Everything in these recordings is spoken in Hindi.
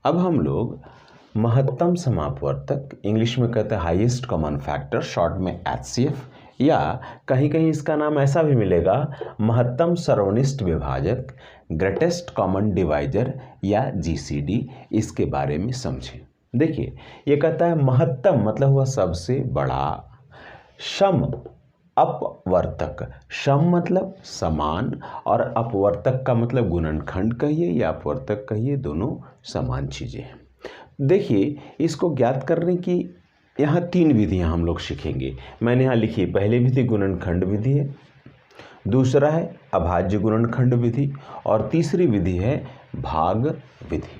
अब हम लोग महत्तम समापवर्तक, इंग्लिश में कहते हैं हाईएस्ट कॉमन फैक्टर, शॉर्ट में एचसीएफ, या कहीं कहीं इसका नाम ऐसा भी मिलेगा महत्तम सर्वनिष्ठ विभाजक, ग्रेटेस्ट कॉमन डिवाइजर या जीसीडी, इसके बारे में समझें। देखिए, ये कहता है महत्तम मतलब हुआ सबसे बड़ा, सम अपवर्तक, सम मतलब समान और अपवर्तक का मतलब गुणनखंड कहिए या अपवर्तक कहिए, दोनों समान चीज़ें हैं। देखिए, इसको ज्ञात करने की यहाँ 3 विधियाँ हम लोग सीखेंगे। मैंने यहाँ लिखी, पहली विधि गुणनखंड विधि है, दूसरा है अभाज्य गुणनखंड विधि और तीसरी विधि है भाग विधि।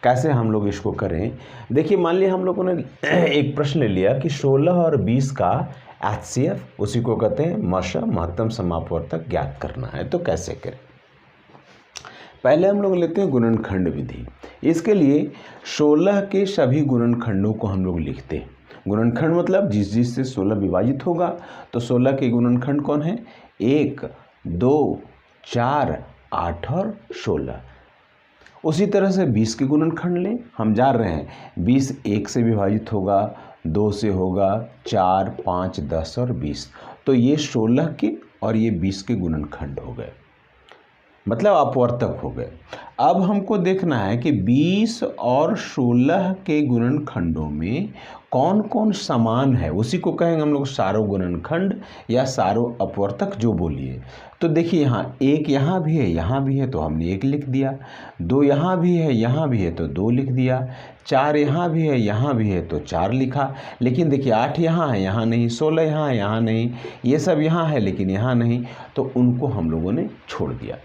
कैसे हम लोग इसको करें? देखिए, मान लिया हम लोगों ने एक प्रश्न ले लिया कि 16 और 20 का एचसीएफ, उसी को कहते हैं मशा, महत्तम समापवर्तक, ज्ञात करना है। तो कैसे करें? पहले हम लोग लेते हैं गुणनखंड विधि। इसके लिए 16 के सभी गुणनखंडों को हम लोग लिखते हैं। गुणनखंड मतलब जिस से 16 विभाजित होगा, तो 16 के गुणनखंड कौन है? 1, 2, 4, 8 और 16। उसी तरह से 20 के गुणनखंड लें। हम जान रहे हैं 20 1 से विभाजित होगा, 2 से होगा, 4, 5, 10 और 20। तो ये 16 के और ये 20 के गुणनखंड हो गए, मतलब अपवर्तक हो गए। अब हमको देखना है कि 20 और 16 के गुणनखंडों में कौन कौन समान है, उसी को कहेंगे हम लोग सारो गुणनखंड या सारो अपवर्तक, जो बोलिए। तो देखिए, यहाँ 1 यहाँ भी है, यहाँ भी है, तो हमने 1 लिख दिया। 2 यहाँ भी है, यहाँ भी है, तो 2 लिख दिया। 4 यहाँ भी है, यहाँ भी है, तो 4 लिखा। लेकिन देखिए, 8 यहाँ है, यहाँ नहीं, 16 यहाँ है, यहाँ नहीं, ये सब यहाँ है लेकिन यहाँ नहीं, तो उनको हम लोगों ने छोड़ दिया।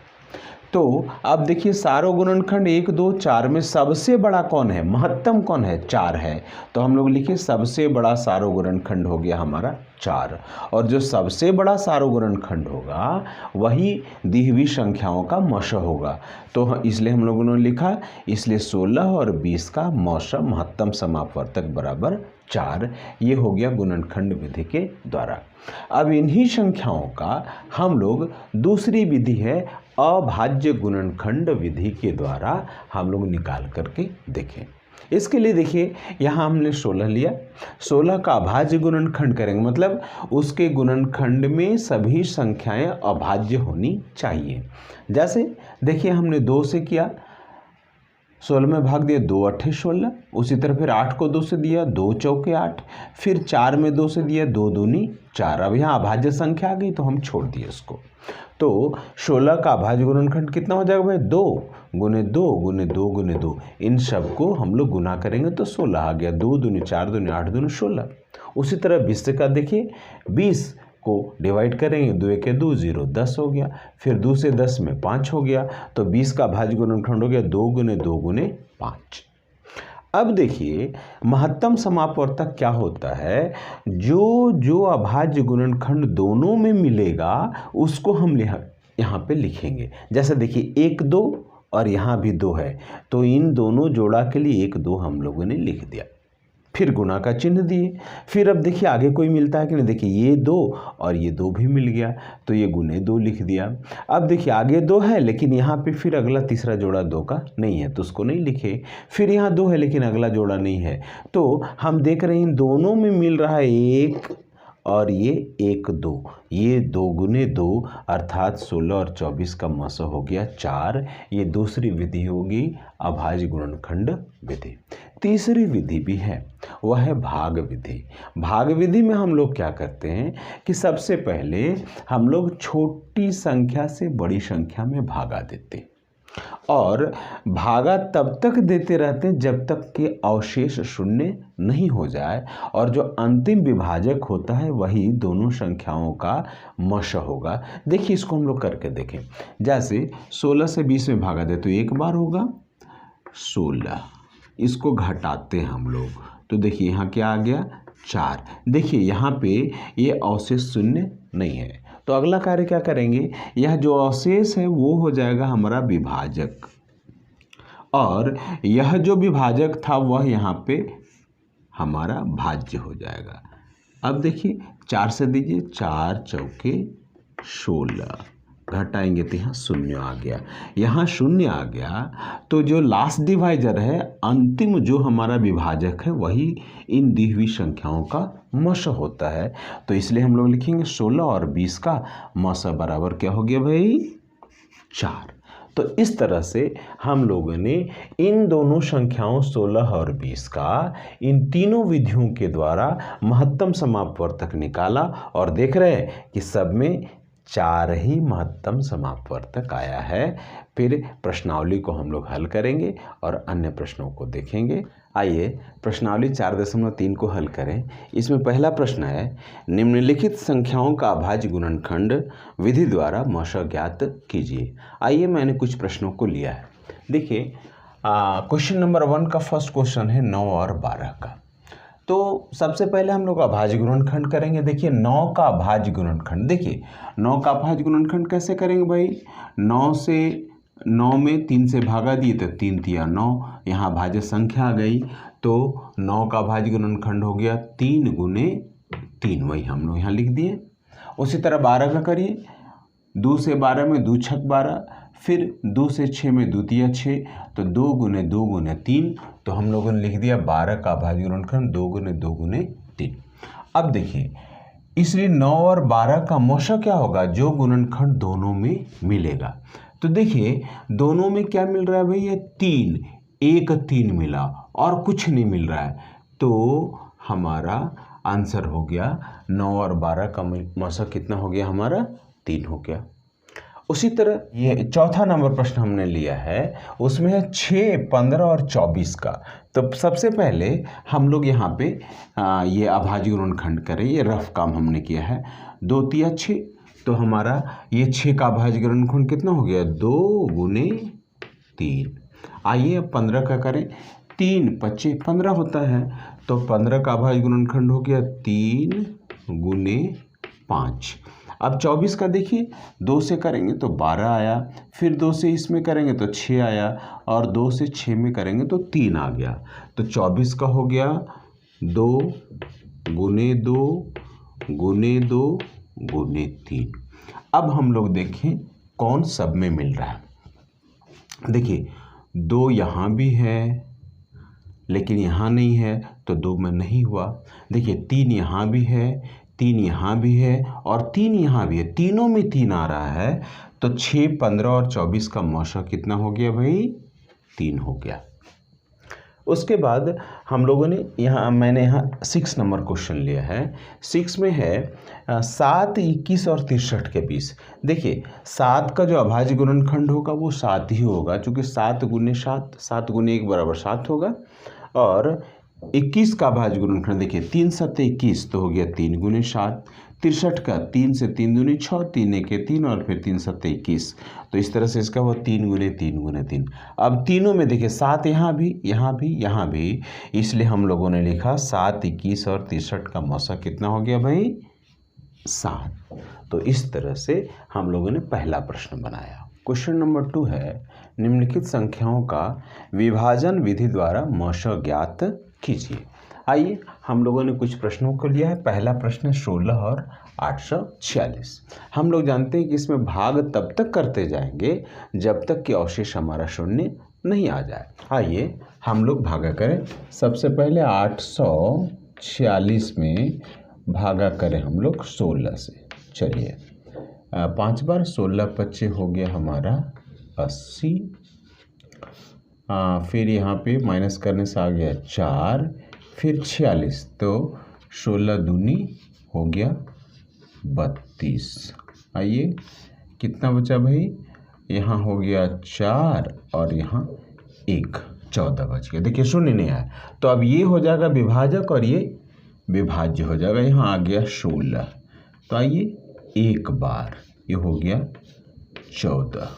तो अब देखिए, सारो गुणनखंड 1, 2, 4 में सबसे बड़ा कौन है, महत्तम कौन है? 4 है। तो हम लोग लिखे सबसे बड़ा सारो गुणनखंड हो गया हमारा 4। और जो सबसे बड़ा सारो गुणनखंड होगा वही दी हुई संख्याओं का मश होगा। तो इसलिए हम लोगों ने लिखा, इसलिए 16 और 20 का मश, महत्तम समापवर्तक बराबर 4। ये हो गया गुणनखंड विधि के द्वारा। अब इन्हीं संख्याओं का हम लोग दूसरी विधि है अभाज्य गुणनखंड विधि के द्वारा हम लोग निकाल करके देखें। इसके लिए देखिए, यहाँ हमने 16 लिया, 16 का अभाज्य गुणनखंड करेंगे, मतलब उसके गुणनखंड में सभी संख्याएं अभाज्य होनी चाहिए। जैसे देखिए, हमने 2 से किया, 16 में भाग दिया, 2 8 16। उसी तरह फिर 8 को 2 से दिया, 2 चौके 8। फिर 4 में 2 से दिया, 2 दूनी 4। अब यहाँ अभाज्य संख्या आ गई तो हम छोड़ दिए उसको। तो 16 का अभाज्य गुणनखंड कितना हो जाएगा भाई? 2 गुने 2 गुने 2 गुने 2। इन सब को हम लोग गुना करेंगे तो 16 आ गया। 2 दूनी 4 दूनी 8 दूनी 16। उसी तरह 20 से का देखिए, 20 को डिवाइड करेंगे, 2 1 2 0, 10 हो गया। फिर 2 से 10 में 5 हो गया, तो 20 का अभाज्य गुणनखंड हो गया 2 गुने 2 गुने 5। अब देखिए, महत्तम समापवर्तक क्या होता है? जो अभाज्य गुणनखंड दोनों में मिलेगा उसको हम यहाँ पे लिखेंगे। जैसे देखिए, 1 2 और यहाँ भी 2 है, तो इन दोनों जोड़ा के लिए 1 2 हम लोगों ने लिख दिया। फिर गुना का चिन्ह दिए। फिर अब देखिए आगे कोई मिलता है कि नहीं, देखिए ये 2 और ये 2 भी मिल गया, तो ये गुने 2 लिख दिया। अब देखिए आगे 2 है लेकिन यहाँ पे फिर अगला तीसरा जोड़ा 2 का नहीं है, तो उसको नहीं लिखे। फिर यहाँ 2 है लेकिन अगला जोड़ा नहीं है, तो हम देख रहे हैं इन दोनों में मिल रहा है 1 और ये 1 2, ये 2 गुने 2 अर्थात 16 और 24 का मस हो गया 4। ये दूसरी विधि होगी अभाज्य गुणनखंड विधि। तीसरी विधि भी है, वह है भाग विधि। भाग विधि में हम लोग क्या करते हैं कि सबसे पहले हम लोग छोटी संख्या से बड़ी संख्या में भागा देते हैं, और भागा तब तक देते रहते हैं जब तक कि अवशेष शून्य नहीं हो जाए, और जो अंतिम विभाजक होता है वही दोनों संख्याओं का मश होगा। देखिए, इसको हम लोग करके देखें। जैसे 16 से 20 में भागा दे तो एक बार होगा 16, इसको घटाते हैं हम लोग, तो देखिए यहाँ क्या आ गया 4। देखिए यहाँ पे ये अवशेष शून्य नहीं है, तो अगला कार्य क्या करेंगे, यह जो अवशेष है वो हो जाएगा हमारा विभाजक, और यह जो विभाजक था वह यहाँ पे हमारा भाज्य हो जाएगा। अब देखिए 4 से दीजिए, 4 चौके 16, घटाएंगे तो यहाँ शून्य आ गया, यहाँ शून्य आ गया। तो जो लास्ट डिवाइजर है, अंतिम जो हमारा विभाजक है, वही इन दी हुई संख्याओं का मौसा होता है। तो इसलिए हम लोग लिखेंगे 16 और 20 का मौसा बराबर क्या हो गया भाई, 4। तो इस तरह से हम लोगों ने इन दोनों संख्याओं 16 और 20 का इन तीनों विधियों के द्वारा महत्तम समापवर्तक निकाला और देख रहे हैं कि सब में 4 ही महत्तम समापवर्तक आया है। फिर प्रश्नावली को हम लोग हल करेंगे और अन्य प्रश्नों को देखेंगे। आइए प्रश्नावली 4.3 को हल करें। इसमें पहला प्रश्न है, निम्नलिखित संख्याओं का अभाज्य गुणनखंड विधि द्वारा मौसा ज्ञात कीजिए। आइए मैंने कुछ प्रश्नों को लिया है। देखिए क्वेश्चन नंबर 1 का फर्स्ट क्वेश्चन है 9 और 12 का। तो सबसे पहले हम लोग अभाज्य गुणनखंड करेंगे। देखिए 9 का अभाज्य गुणनखंड, देखिए 9 का अभाज्य गुणनखंड कैसे करेंगे भाई, 9 में 3 से भागा दिए तो 3 तिया 9, यहाँ भाज्य संख्या आ गई। तो 9 का भाज्य गुणनखंड हो गया 3 गुने 3, वही हम लोग यहाँ लिख दिए। उसी तरह 12 का करिए, 2 से 12 में 2 छक 12, फिर 2 से 6 में 2 तिया 6, तो 2 गुने 2 गुने 3, तो हम लोगों ने लिख दिया 12 का अभाज्य गुणनखंड 2 गुने 2 गुने 3। अब देखिए इसलिए 9 और 12 का मौसा क्या होगा, जो गुणनखंड दोनों में मिलेगा। तो देखिए दोनों में क्या मिल रहा है भाई, ये 3, एक 3 मिला और कुछ नहीं मिल रहा है। तो हमारा आंसर हो गया 9 और 12 का मौसा कितना हो गया हमारा, 3 हो गया। उसी तरह ये चौथा नंबर प्रश्न हमने लिया है, उसमें है 6, 15 और 24 का। तो सबसे पहले हम लोग यहाँ पे ये अभाज्य गुणनखंड करें। ये रफ काम हमने किया है, 2 तिया 6, तो हमारा ये 6 का अभाज्य गुणनखंड कितना हो गया, 2 गुने 3। आइए अब 15 का करें, 3 25 15 होता है, तो 15 का अभाज्य गुणनखंड हो गया 3 गुने 5। अब 24 का देखिए 2 से करेंगे तो 12 आया, फिर 2 से इसमें करेंगे तो 6 आया, और 2 से 6 में करेंगे तो 3 आ गया। तो 24 का हो गया 2 गुने 2 गुने 2 गुने 3। अब हम लोग देखें कौन सब में मिल रहा है। देखिए 2 यहाँ भी है लेकिन यहाँ नहीं है, तो 2 में नहीं हुआ। देखिए 3 यहाँ भी है, 3 यहाँ भी है और 3 यहाँ भी है, तीनों में 3 आ रहा है। तो 6, 15 और 24 का मौसा कितना हो गया भाई, 3 हो गया। उसके बाद हम लोगों ने मैंने यहाँ 6 नंबर क्वेश्चन लिया है। 6 में है 7, 21 और 63 के बीच। देखिए 7 का जो अभाज्य गुणनखंड होगा वो 7 ही होगा, क्योंकि 7 गुने 7, 7 गुने 1 बराबर 7 होगा। और 21 का अभाज्य गुणनखंड देखिए 3 7 21, तो हो गया 3 गुने 7। 63 का 3 से 3 दूनी 6, 3 1 3 और फिर 3 7 21, तो इस तरह से इसका वो 3 गुने 3 गुने 3। अब तीनों में देखिए 7 यहाँ भी, यहाँ भी, यहाँ भी, इसलिए हम लोगों ने लिखा 7, 21 और 63 का मौसा कितना हो गया भाई, 7। तो इस तरह से हम लोगों ने पहला प्रश्न बनाया। क्वेश्चन नंबर 2 है, निम्नलिखित संख्याओं का विभाजन विधि द्वारा मौसा ज्ञात कीजिए। आइए हम लोगों ने कुछ प्रश्नों को लिया है। पहला प्रश्न 16 और 846। हम लोग जानते हैं कि इसमें भाग तब तक करते जाएंगे जब तक कि अवशेष हमारा शून्य नहीं आ जाए। आइए हम लोग भागा करें। सबसे पहले 846 में भागा करें हम लोग 16 से। चलिए 5 बार 16 25 हो गया हमारा 80। फिर यहाँ पे माइनस करने से आ गया 4, फिर 46, तो 16 दूनी हो गया 32। आइए कितना बचा भाई, यहाँ हो गया 4 और यहाँ 1, 14 बच गया। देखिए शून्य नहीं आया, तो अब ये हो जाएगा विभाजक और ये विभाज्य हो जाएगा। यहाँ आ गया 16, तो आइए एक बार ये हो गया 14।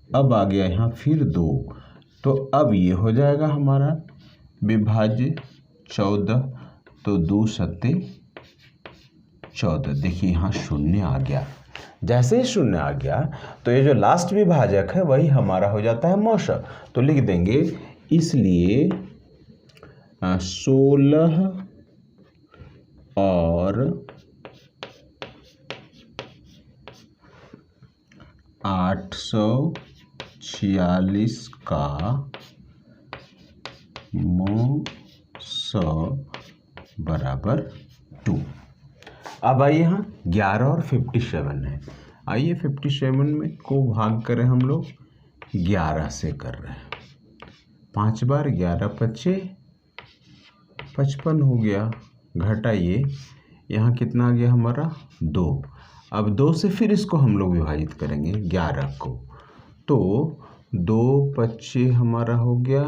अब आ गया यहाँ फिर 2, तो अब ये हो जाएगा हमारा विभाज्य 14, तो 2 सत्ते 14। देखिए यहाँ शून्य आ गया। जैसे ही शून्य आ गया तो ये जो लास्ट विभाजक है वही हमारा हो जाता है मौसा। तो लिख देंगे इसलिए 16 और 846 का मोह 100 बराबर 2। अब आइए यहाँ 11 और 57 है। आइए 57 में को भाग करें हम लोग 11 से कर रहे हैं। 5 बार 11 पच्चे 55 हो गया। घटाइए, यहाँ कितना आ गया हमारा 2। अब 2 से फिर इसको हम लोग विभाजित करेंगे 11 को, तो 2 पच्चे हमारा हो गया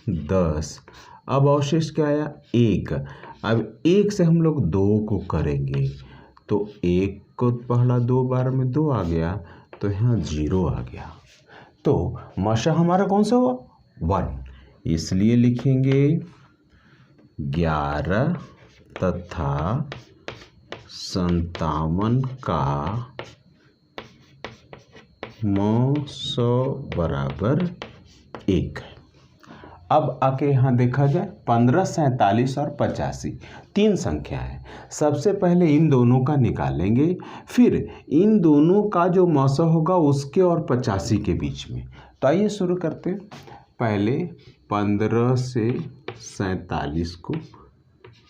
10। अब अवशेष क्या आया 1। अब 1 से हम लोग 2 को करेंगे, तो 1 को पहला 2 बार में 2 आ गया, तो यहाँ 0 आ गया। तो मशा हमारा कौन सा हुआ 1, इसलिए लिखेंगे 11 तथा 57 का मोह 100 बराबर 1 है। अब आके यहाँ देखा जाए 15, 47 और 85 तीन संख्या है। सबसे पहले इन दोनों का निकालेंगे, फिर इन दोनों का जो मौसा होगा उसके और 85 के बीच में। तो आइए शुरू करते हैं। पहले 15 से 47 को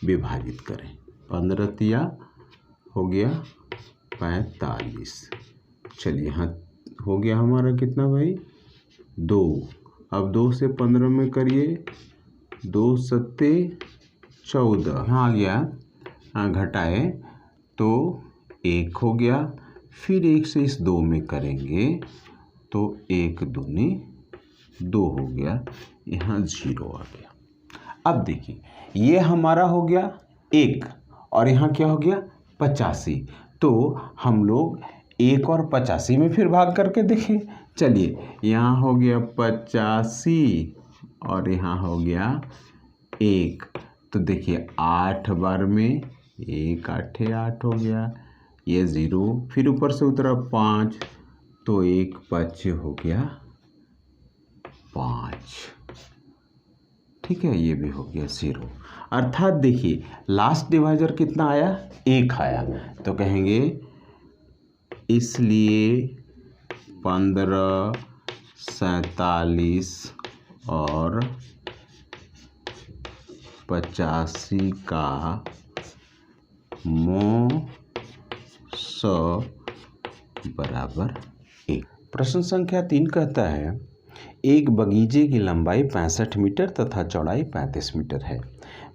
विभाजित करें। 15 तिया हो गया 45। चलिए यहाँ हो गया हमारा कितना भाई 2। अब 2 से 15 में करिए 2 सत्ते 14। यहाँ आ गया, घटाए तो 1 हो गया। फिर 1 से इस 2 में करेंगे तो 1 दूनी 2 हो गया, यहाँ 0 आ गया। अब देखिए ये हमारा हो गया 1 और यहाँ क्या हो गया 85। तो हम लोग 1 और 85 में फिर भाग करके देखें। चलिए यहाँ हो गया 85 और यहाँ हो गया 1। तो देखिए 8 बार में 1 8 8 हो गया, ये 0। फिर ऊपर से उतरा 5, तो 1 5 हो गया 5। ठीक है, ये भी हो गया 0। अर्थात देखिए लास्ट डिवाइजर कितना आया 1 आया। तो कहेंगे इसलिए 15, 47 और 85 का मोह 100 बराबर 1। प्रश्न संख्या 3 कहता है एक बगीचे की लंबाई 65 मीटर तथा चौड़ाई 35 मीटर है।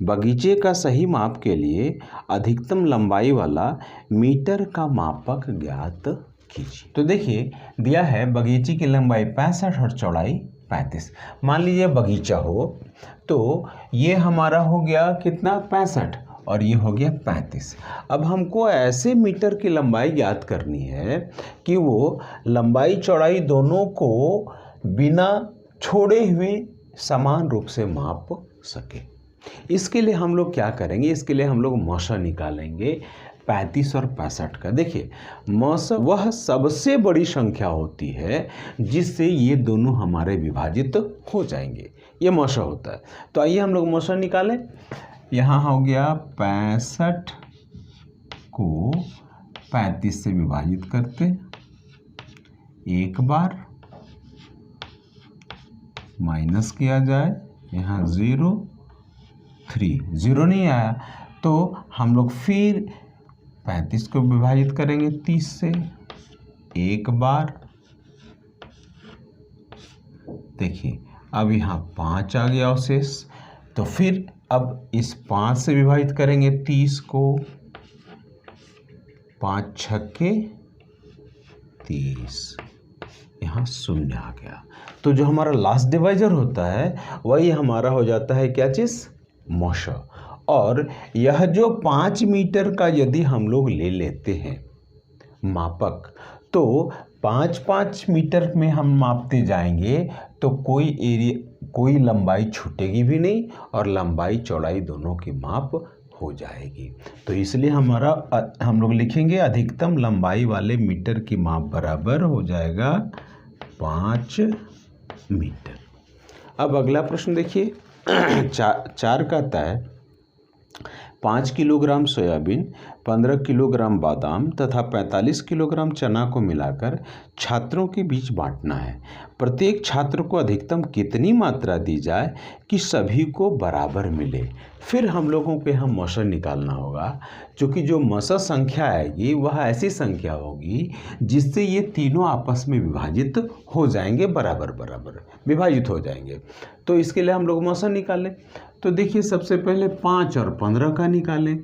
बगीचे का सही माप के लिए अधिकतम लंबाई वाला मीटर का मापक ज्ञात कीजिए। तो देखिए दिया है बगीचे की लंबाई 65 और चौड़ाई 35। मान लीजिए बगीचा हो, तो ये हमारा हो गया कितना 65 और ये हो गया 35। अब हमको ऐसे मीटर की लंबाई ज्ञात करनी है कि वो लंबाई चौड़ाई दोनों को बिना छोड़े हुए समान रूप से माप सके। इसके लिए हम लोग क्या करेंगे, इसके लिए हम लोग मौसा निकालेंगे 35 और 65 का। देखिए मौसा वह सबसे बड़ी संख्या होती है जिससे ये दोनों हमारे विभाजित हो जाएंगे, ये मौसा होता है। तो आइए हम लोग मौसा निकालें। यहाँ हो गया 65 को 35 से विभाजित करते, एक बार माइनस किया जाए, यहाँ 0 3 0 नहीं आया, तो हम लोग फिर 35 को विभाजित करेंगे 30 से, एक बार। देखिए अब यहाँ 5 आ गया अवशेष, तो फिर अब इस 5 से विभाजित करेंगे 30 को, 5 छक्के 30, यहाँ 0 आ गया। तो जो हमारा लास्ट डिवाइजर होता है वही हमारा हो जाता है क्या चीज़ मौसा। और यह जो 5 मीटर का यदि हम लोग ले लेते हैं मापक, तो 5-5 मीटर में हम मापते जाएंगे तो कोई लंबाई छूटेगी भी नहीं और लंबाई चौड़ाई दोनों की माप हो जाएगी। तो इसलिए हम लोग लिखेंगे अधिकतम लंबाई वाले मीटर की माप बराबर हो जाएगा 5 मीटर। अब अगला प्रश्न देखिए 4 कहता है 5 किलोग्राम सोयाबीन, 15 किलोग्राम बादाम तथा 45 किलोग्राम चना को मिलाकर छात्रों के बीच बांटना है। प्रत्येक छात्र को अधिकतम कितनी मात्रा दी जाए कि सभी को बराबर मिले। फिर हम लोगों को यहाँ मौसा निकालना होगा, क्योंकि जो मौसा संख्या आएगी वह ऐसी संख्या होगी जिससे ये तीनों आपस में विभाजित हो जाएंगे, बराबर बराबर विभाजित हो जाएंगे। तो इसके लिए हम लोग मौसा निकालें। तो देखिए सबसे पहले 5 और 15 का निकालें।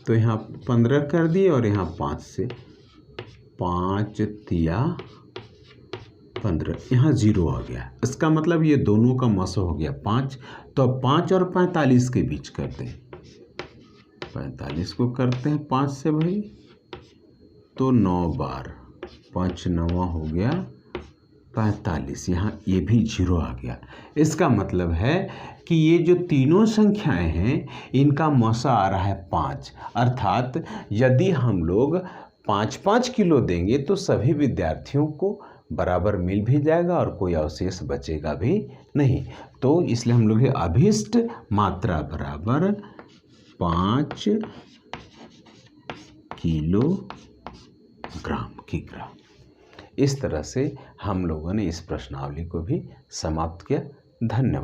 तो यहाँ 15 कर दिए और यहाँ 5 से 5 तिया 15, यहाँ 0 आ गया। इसका मतलब ये दोनों का मौसा हो गया 5। तो अब 5 और 45 के बीच करते हैं। 45 को करते हैं 5 से भाई, तो 9 बार 5 9 हो गया 45। यहाँ ये भी 0 आ गया। इसका मतलब है कि ये जो तीनों संख्याएं हैं इनका मौसा आ रहा है 5। अर्थात यदि हम लोग 5-5 किलो देंगे तो सभी विद्यार्थियों को बराबर मिल भी जाएगा और कोई अवशेष बचेगा भी नहीं। तो इसलिए हम लोग अभिष्ट मात्रा बराबर 5 किलोग्राम। इस तरह से हम लोगों ने इस प्रश्नावली को भी समाप्त किया। धन्यवाद।